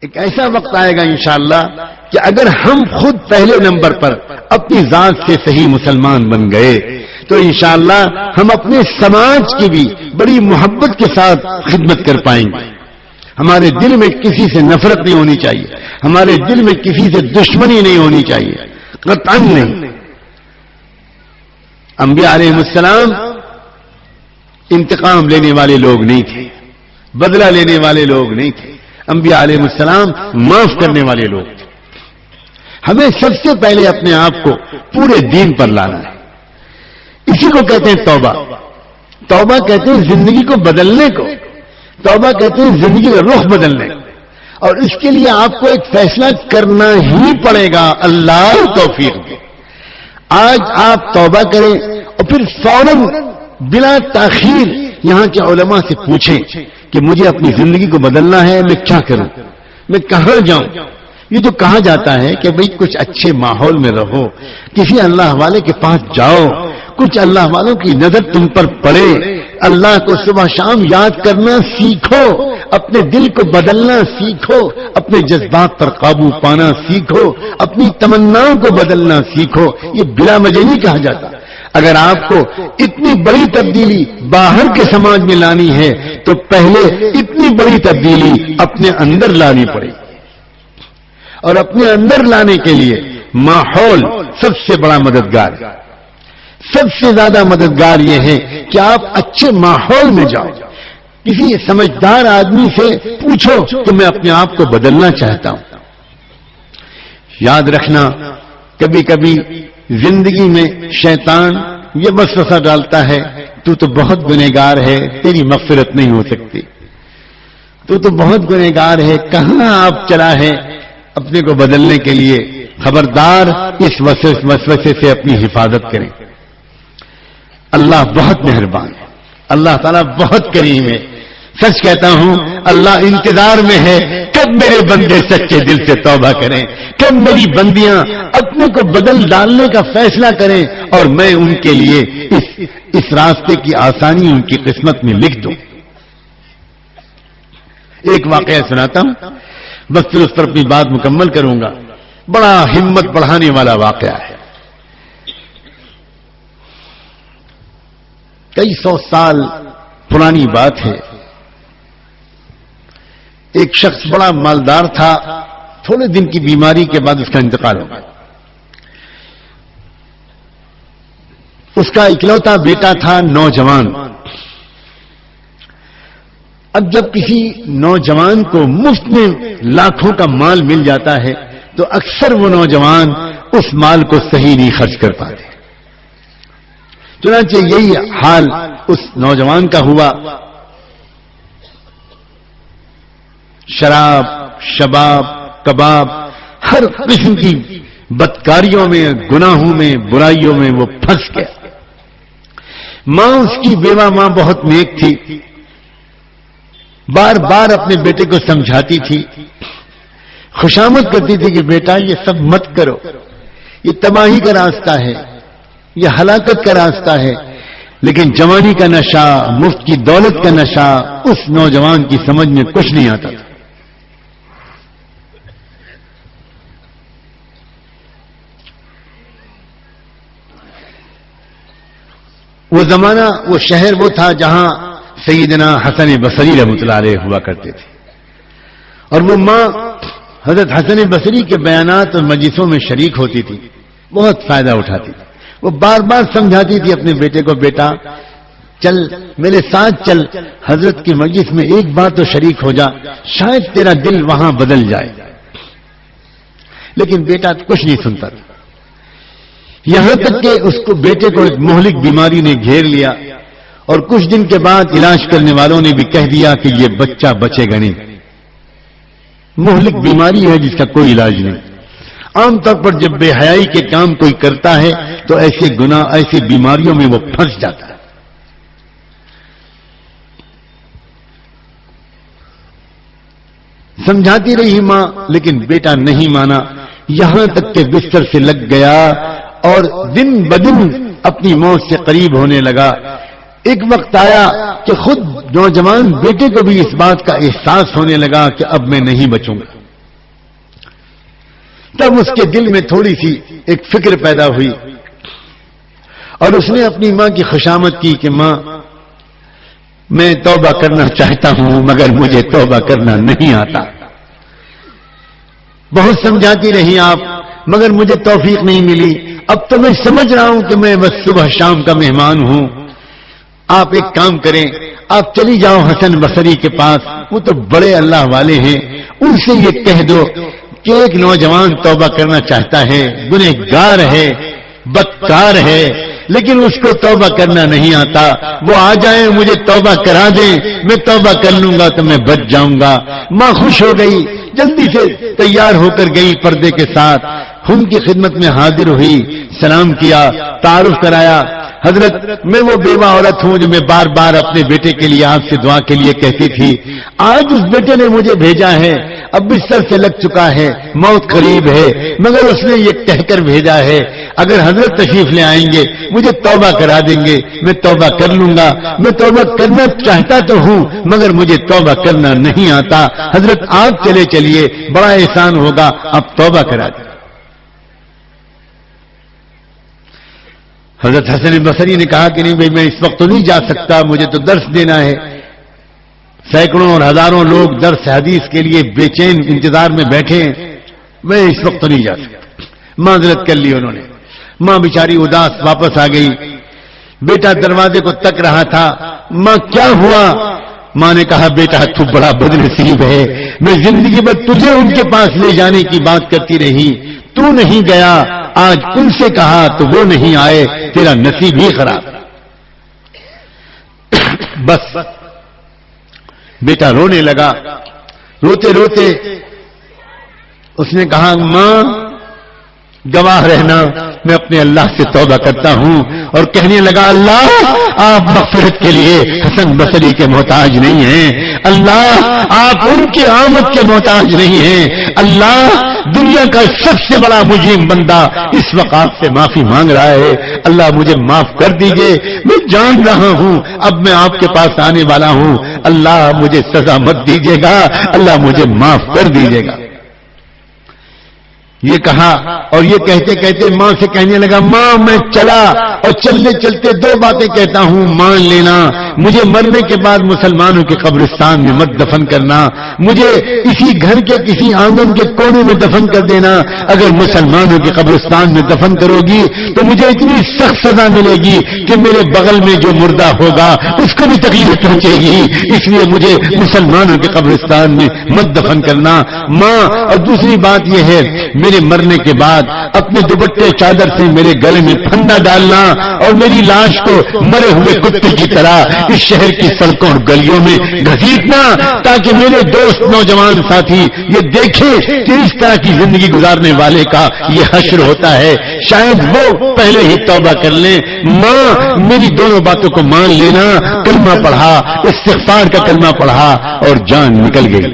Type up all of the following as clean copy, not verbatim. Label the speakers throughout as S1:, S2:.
S1: ایک ایسا وقت آئے گا انشاءاللہ کہ اگر ہم خود پہلے نمبر پر اپنی ذات سے صحیح مسلمان بن گئے تو انشاءاللہ ہم اپنے سماج کی بھی بڑی محبت کے ساتھ خدمت کر پائیں گے. ہمارے دل میں کسی سے نفرت نہیں ہونی چاہیے, ہمارے دل میں کسی سے دشمنی نہیں ہونی چاہیے, قطعاً نہیں. انبیاء علیہ السلام انتقام لینے والے لوگ نہیں تھے, بدلہ لینے والے لوگ نہیں تھے. انبیاء علیہ السلام معاف کرنے والے لوگ تھے. ہمیں سب سے پہلے اپنے آپ کو پورے دین پر لانا ہے. اسی کو کہتے ہیں توبہ. توبہ کہتے ہیں زندگی کو بدلنے کو, توبہ کہتے ہیں زندگی کا رخ بدلنے کو. اور اس کے لیے آپ کو ایک فیصلہ کرنا ہی پڑے گا. اللہ توفیق دے. آج آپ توبہ کریں اور پھر فوراً بلا تاخیر یہاں کے علماء سے پوچھیں کہ مجھے اپنی زندگی کو بدلنا ہے, میں کیا کروں, میں کہاں جاؤں. یہ تو کہا جاتا ہے کہ بھئی کچھ اچھے ماحول میں رہو, کسی اللہ والے کے پاس جاؤ, کچھ اللہ والوں کی نظر تم پر پڑے, اللہ کو صبح شام یاد کرنا سیکھو, اپنے دل کو بدلنا سیکھو, اپنے جذبات پر قابو پانا سیکھو, اپنی تمناؤں کو بدلنا سیکھو. یہ بلا وجہ نہیں کہا جاتا. اگر آپ کو اتنی بڑی تبدیلی باہر کے سماج میں لانی ہے تو پہلے اتنی بڑی تبدیلی اپنے اندر لانی پڑے گی. اور اپنے اندر لانے کے لیے ماحول سب سے بڑا مددگار ہے. سب سے زیادہ مددگار یہ ہے کہ آپ اچھے ماحول میں جاؤ. کسی سمجھدار آدمی سے پوچھو کہ میں اپنے آپ کو بدلنا چاہتا ہوں. یاد رکھنا, کبھی کبھی زندگی میں شیطان یہ وسوسہ ڈالتا ہے, تو بہت گنہگار ہے, تیری مغفرت نہیں ہو سکتی, تو بہت گنہگار ہے, کہاں آپ چلا ہے اپنے کو بدلنے کے لیے. خبردار, اس وسوسے سے اپنی حفاظت کریں. اللہ بہت مہربان ہے, اللہ تعالیٰ بہت کریم ہے. سچ کہتا ہوں, اللہ انتظار میں ہے کب میرے بندے سچے دل سے توبہ کریں, کب میری بندیاں اپنے کو بدل ڈالنے کا فیصلہ کریں اور میں ان کے لیے اس راستے کی آسانی ان کی قسمت میں لکھ دوں. ایک واقعہ سناتا ہوں, بس پھر اس پر اپنی بات مکمل کروں گا. بڑا ہمت بڑھانے والا واقعہ ہے. کئی سو سال پرانی بات ہے. ایک شخص بڑا مالدار تھا, تھوڑے دن کی بیماری کے بعد اس کا انتقال ہو گیا. اس کا اکلوتا بیٹا تھا, نوجوان. اب جب کسی نوجوان کو مفت میں لاکھوں کا مال مل جاتا ہے تو اکثر وہ نوجوان اس مال کو صحیح نہیں خرچ کر پاتے. چنانچہ یہی حال اس نوجوان کا ہوا. شراب, شباب, کباب, ہر قسم کی بدکاریوں میں, گناہوں میں, برائیوں میں وہ پھنس گیا. ماں, اس کی بیوہ ماں بہت نیک تھی, بار بار اپنے بیٹے کو سمجھاتی تھی, خوشامد کرتی تھی کہ بیٹا یہ سب مت کرو, یہ تباہی کا راستہ ہے, یہ ہلاکت کا راستہ ہے. لیکن جوانی کا نشہ, مفت کی دولت کا نشہ اس نوجوان کی سمجھ میں کچھ نہیں آتا تھا. وہ زمانہ, وہ شہر وہ تھا جہاں سیدنا حسن بصری رحمۃ اللہ علیہ ہوا کرتے تھے. اور وہ ماں حضرت حسن بصری کے بیانات اور مجلسوں میں شریک ہوتی تھی, بہت فائدہ اٹھاتی تھی. وہ بار بار سمجھاتی تھی اپنے بیٹے کو, بیٹا چل میرے ساتھ چل, حضرت کی مجلس میں ایک بار تو شریک ہو جا, شاید تیرا دل وہاں بدل جائے. لیکن بیٹا کچھ نہیں سنتا تھا. یہاں تک کہ اس کو بیٹے کو ایک مہلک بیماری نے گھیر لیا اور کچھ دن کے بعد علاج کرنے والوں نے بھی کہہ دیا کہ یہ بچہ بچے گا نہیں. مہلک بیماری ہے جس کا کوئی علاج نہیں. عام طور پر جب بے حیائی کے کام کوئی کرتا ہے تو ایسے گناہ, ایسی بیماریوں میں وہ پھنس جاتا ہے. سمجھاتی رہی ماں, لیکن بیٹا نہیں مانا. یہاں تک کہ بستر سے لگ گیا اور دن بدن اپنی موت سے قریب ہونے لگا. ایک وقت آیا کہ خود نوجوان بیٹے کو بھی اس بات کا احساس ہونے لگا کہ اب میں نہیں بچوں گا. تب اس کے دل میں تھوڑی سی ایک فکر پیدا ہوئی اور اس نے اپنی ماں کی خوشامد کی کہ ماں میں توبہ کرنا چاہتا ہوں مگر مجھے توبہ کرنا نہیں آتا. بہت سمجھاتی رہی آپ مگر مجھے توفیق نہیں ملی. اب تو میں سمجھ رہا ہوں کہ میں بس صبح شام کا مہمان ہوں. آپ ایک کام کریں, آپ چلی جاؤ حسن بصری کے پاس, وہ تو بڑے اللہ والے ہیں, ان سے یہ کہہ دو کہ ایک نوجوان توبہ کرنا چاہتا ہے, گنہگار ہے, بدکار ہے, لیکن اس کو توبہ کرنا نہیں آتا. وہ آ جائیں, مجھے توبہ کرا دیں, میں توبہ کر لوں گا تو میں بچ جاؤں گا. ماں خوش ہو گئی, جلدی سے تیار ہو کر گئی پردے کے ساتھ, ان کی خدمت میں حاضر ہوئی, سلام کیا, تعارف کرایا. حضرت میں وہ بیوہ عورت ہوں جو میں بار بار اپنے بیٹے کے لیے آپ سے دعا کے لیے کہتی تھی. آج اس بیٹے نے مجھے بھیجا ہے, اب بستر سے لگ چکا ہے, موت قریب ہے, مگر اس نے یہ کہہ کر بھیجا ہے اگر حضرت تشریف لے آئیں گے مجھے توبہ کرا دیں گے, میں توبہ کر لوں گا. میں توبہ کرنا چاہتا تو ہوں مگر مجھے توبہ کرنا نہیں آتا. حضرت آپ چلے چلیے, بڑا احسان ہوگا, آپ توبہ کرا دیں. حضرت حسن بصری نے کہا کہ نہیں بھائی میں اس وقت تو نہیں جا سکتا, مجھے تو درس دینا ہے. سینکڑوں اور ہزاروں لوگ درس حدیث کے لیے بے چین انتظار میں بیٹھے ہیں, میں اس وقت تو نہیں جا سکتا. معذرت کر لی انہوں نے. ماں بیچاری اداس واپس آ گئی. بیٹا دروازے کو تک رہا تھا. ماں کیا ہوا؟ ماں نے کہا بیٹا تو بڑا بدنصیب ہے, میں زندگی بھر تجھے ان کے پاس لے جانے کی بات کرتی رہی, تو نہیں گیا, آج ان سے کہا تو وہ نہیں آئے, تیرا نصیب ہی خراب. بس بیٹا رونے لگا. روتے روتے اس نے کہا ماں گواہ رہنا, میں اپنے اللہ سے توبہ کرتا ہوں. اور کہنے لگا اللہ آپ مغفرت کے لیے حسن بصری کے محتاج نہیں ہیں, اللہ آپ ان کی آمد کے محتاج نہیں ہیں. اللہ دنیا کا سب سے بڑا مجرم بندہ اس وقت آپ سے معافی مانگ رہا ہے, اللہ مجھے معاف کر دیجئے, میں جان رہا ہوں اب میں آپ کے پاس آنے والا ہوں, اللہ مجھے سزا مت دیجیے گا, اللہ مجھے معاف کر دیجیے گا. یہ کہا اور یہ کہتے کہتے ماں سے کہنے لگا ماں میں چلا, اور چلتے چلتے دو باتیں کہتا ہوں, مان لینا مجھے مرنے کے بعد مسلمانوں کے قبرستان میں مت دفن کرنا, مجھے اسی گھر کے کسی آنگن کے کونے میں دفن کر دینا. اگر مسلمانوں کے قبرستان میں دفن کرو گی تو مجھے اتنی سخت سزا ملے گی کہ میرے بغل میں جو مردہ ہوگا اس کو بھی تکلیف پہنچے گی, اس لیے مجھے مسلمانوں کے قبرستان میں مت دفن کرنا ماں. اور دوسری بات یہ ہے میرے مرنے کے بعد اپنے دوپٹے چادر سے میرے گلے میں پھندا ڈالنا اور میری لاش کو مرے ہوئے کتے کی طرح اس شہر کی سڑکوں اور گلیوں میں گھسیٹنا, تاکہ میرے دوست نوجوان ساتھی یہ دیکھیں کہ اس طرح کی زندگی گزارنے والے کا یہ حشر ہوتا ہے, شاید وہ پہلے ہی توبہ کر لیں. ماں میری دونوں باتوں کو مان لینا, کلمہ پڑھا, استغفار کا کلمہ پڑھا اور جان نکل گئی.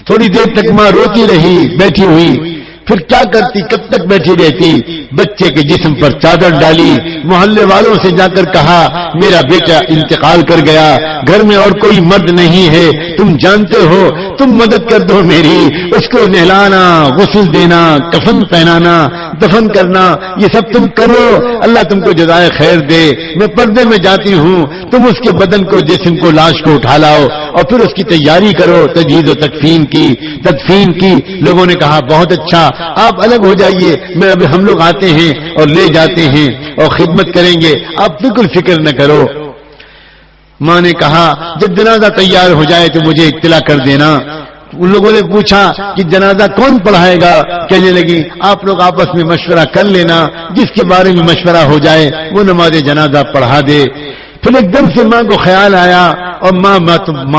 S1: تھوڑی دیر تک ماں روتی رہی بیٹھی ہوئی, پھر کیا کرتی, کب تک بیٹھی رہتی. بچے کے جسم پر چادر ڈالی, محلے والوں سے جا کر کہا میرا بیٹا انتقال کر گیا, گھر میں اور کوئی مرد نہیں ہے, تم جانتے ہو, تم مدد کر دو میری, اس کو نہلانا, غسل دینا, کفن پہنانا, دفن کرنا, یہ سب تم کرو, اللہ تم کو جزائے خیر دے. میں پردے میں جاتی ہوں, تم اس کے بدن کو, جسم کو, لاش کو اٹھا لاؤ اور پھر اس کی تیاری کرو, تجہیز و تدفین کی. لوگوں نے کہا بہت اچھا, آپ الگ ہو جائیے, میں ابھی ہم لوگ آتے ہیں اور لے جاتے ہیں اور خدمت کریں گے, آپ بالکل فکر نہ کرو. ماں نے کہا جب جنازہ تیار ہو جائے تو مجھے اطلاع کر دینا. ان لوگوں نے پوچھا کہ جنازہ کون پڑھائے گا, کہنے لگی آپ لوگ آپس میں مشورہ کر لینا, جس کے بارے میں مشورہ ہو جائے وہ نماز جنازہ پڑھا دے. پھر ایک دم سے ماں کو خیال آیا, اور ماں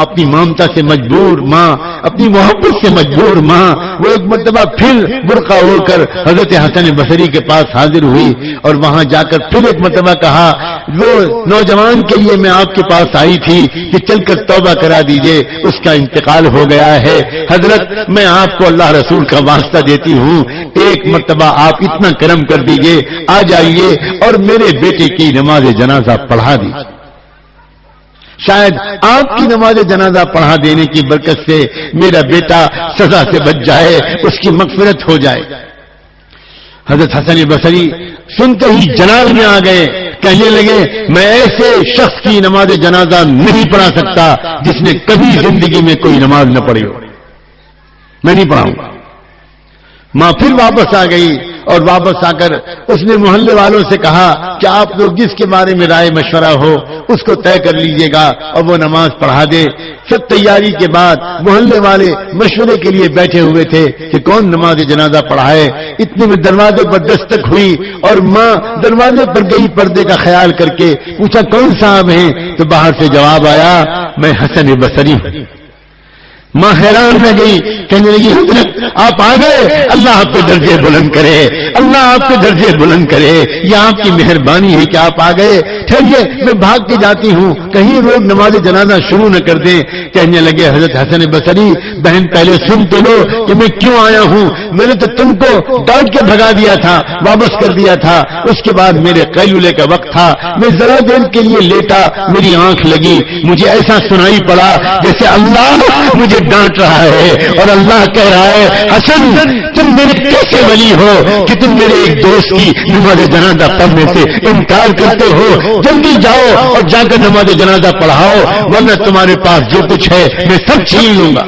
S1: اپنی مامتا سے مجبور, ماں اپنی محبت سے مجبور, ماں وہ ایک مرتبہ پھر برقع ہو کر حضرت حسن بصری کے پاس حاضر ہوئی, اور وہاں جا کر پھر ایک مرتبہ کہا وہ نوجوان کے لیے میں آپ کے پاس آئی تھی کہ چل کر توبہ کرا دیجئے, اس کا انتقال ہو گیا ہے. حضرت میں آپ کو اللہ رسول کا واسطہ دیتی ہوں, ایک مرتبہ آپ اتنا کرم کر دیجئے, آ جائیے اور میرے بیٹے کی نماز جنازہ پڑھا دیجیے. شاید آپ کی نماز جنازہ پڑھا دینے کی برکت سے میرا بیٹا سزا سے بچ جائے، اس کی مغفرت ہو جائے۔ حضرت حسن بصری سنتے ہی جناب میں آ گئے، کہنے لگے میں ایسے شخص کی نماز جنازہ نہیں پڑھا سکتا جس نے کبھی زندگی میں کوئی نماز نہ پڑھی ہو، میں نہیں پڑھاؤں گا۔ ماں پھر واپس آ گئی اور واپس آ کر اس نے محلے والوں سے کہا کہ آپ لوگ جس کے بارے میں رائے مشورہ ہو اس کو طے کر لیجئے گا اور وہ نماز پڑھا دے۔ سب تیاری کے بعد محلے والے مشورے کے لیے بیٹھے ہوئے تھے کہ کون نماز جنازہ پڑھائے۔ اتنے میں دروازے پر دستک ہوئی اور ماں دروازے پر گئی، پردے کا خیال کر کے پوچھا کون صاحب ہیں؟ تو باہر سے جواب آیا میں حسن بصری ہوں۔ ماں حیران رہ گئی، کہنے لگی حضرت آپ آ گئے، اللہ آپ کے درجے بلند کرے، اللہ آپ کے درجے بلند کرے، یہ آپ کی مہربانی ہے کہ آپ آ گئے۔ ٹھہریے میں بھاگ کے جاتی ہوں، کہیں لوگ نماز جنازہ شروع نہ کر دیں۔ کہنے لگے حضرت حسن بصری بہن پہلے سن تو لو کہ میں کیوں آیا ہوں، میں نے تو تم کو ڈانٹ کے بھگا دیا تھا، واپس کر دیا تھا، اس کے بعد میرے قیلولے کا وقت تھا، میں ذرا دیر کے لیے لیٹا، میری آنکھ لگی، مجھے ایسا سنائی پڑا جیسے اللہ مجھے ڈانٹ رہا ہے اور اللہ کہہ رہا ہے حسن تم میرے کیسے ولی ہو کہ تم میرے ایک دوست کی نماز جنازہ پڑھنے سے انکار کرتے ہو، جلدی جاؤ اور جا کر نماز جنازہ پڑھاؤ ورنہ تمہارے پاس جو کچھ ہے میں سب چھین لوں گا۔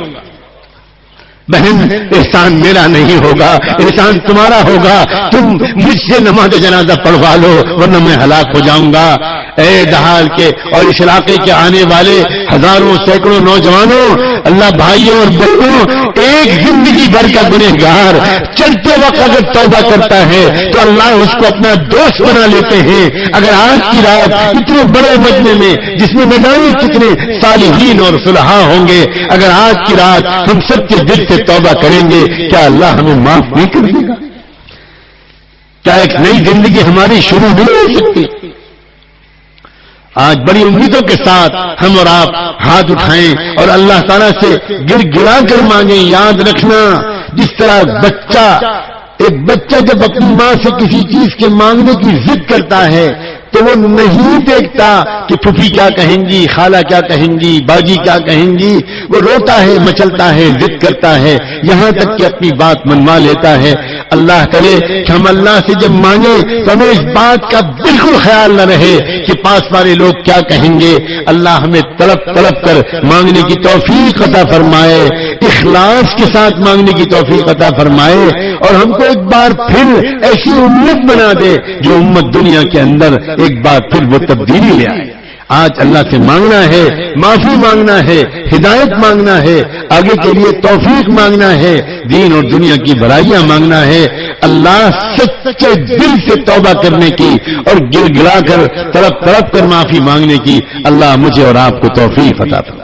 S1: بہن احسان میرا نہیں ہوگا، احسان تمہارا ہوگا، تم مجھ سے نماز جنازہ پڑھوا لو ورنہ میں ہلاک ہو جاؤں گا۔ اے دہال کے اور اس علاقے کے آنے والے ہزاروں سینکڑوں نوجوانوں، اللہ بھائیوں اور بہنوں، ایک زندگی بھر کا گنہگار چلتے وقت اگر توبہ کرتا ہے تو اللہ اس کو اپنا دوست بنا لیتے ہیں۔ اگر آج کی رات اتنے بڑے مجمع میں جس میں نہ جانے کتنے صالحین اور صلحاء ہوں گے، اگر آج کی رات ہم سب کے دل سے توبہ کریں گے کیا اللہ ہمیں معاف نہیں کر دے گا؟ کیا ایک نئی زندگی ہماری شروع نہیں ہو سکتی؟ آج بڑی امیدوں کے ساتھ ہم اور آپ ہاتھ اٹھائیں اور اللہ تعالیٰ سے گر گرا کر مانگیں۔ یاد رکھنا جس طرح ایک بچہ جب اپنی ماں سے کسی چیز کے مانگنے کی ضد کرتا ہے تو وہ نہیں دیکھتا کہ پھوپھی کیا کہیں گی، خالہ کیا کہیں گی، باجی کیا کہیں گی، وہ روتا ہے، مچلتا ہے، ضد کرتا ہے، یہاں تک کہ اپنی بات منوا لیتا ہے۔ اللہ کرے کہ ہم اللہ سے جب مانگیں تو ہمیں اس بات کا بالکل خیال نہ رہے کہ پاس والے لوگ کیا کہیں گے۔ اللہ ہمیں تڑپ تڑپ کر مانگنے کی توفیق عطا فرمائے، اخلاص کے ساتھ مانگنے کی توفیق عطا فرمائے اور ہم کو ایک بار پھر ایسی امت بنا دے جو امت دنیا کے اندر ایک بار پھر وہ تبدیلی لے آئے۔ آج اللہ سے مانگنا ہے، معافی مانگنا ہے، ہدایت مانگنا ہے، آگے کے لیے توفیق مانگنا ہے، دین اور دنیا کی برائیاں مانگنا ہے۔ اللہ سچے دل سے توبہ کرنے کی اور گر گرا کر تڑپ تڑپ کر معافی مانگنے کی اللہ مجھے اور آپ کو توفیق عطا فرمائے۔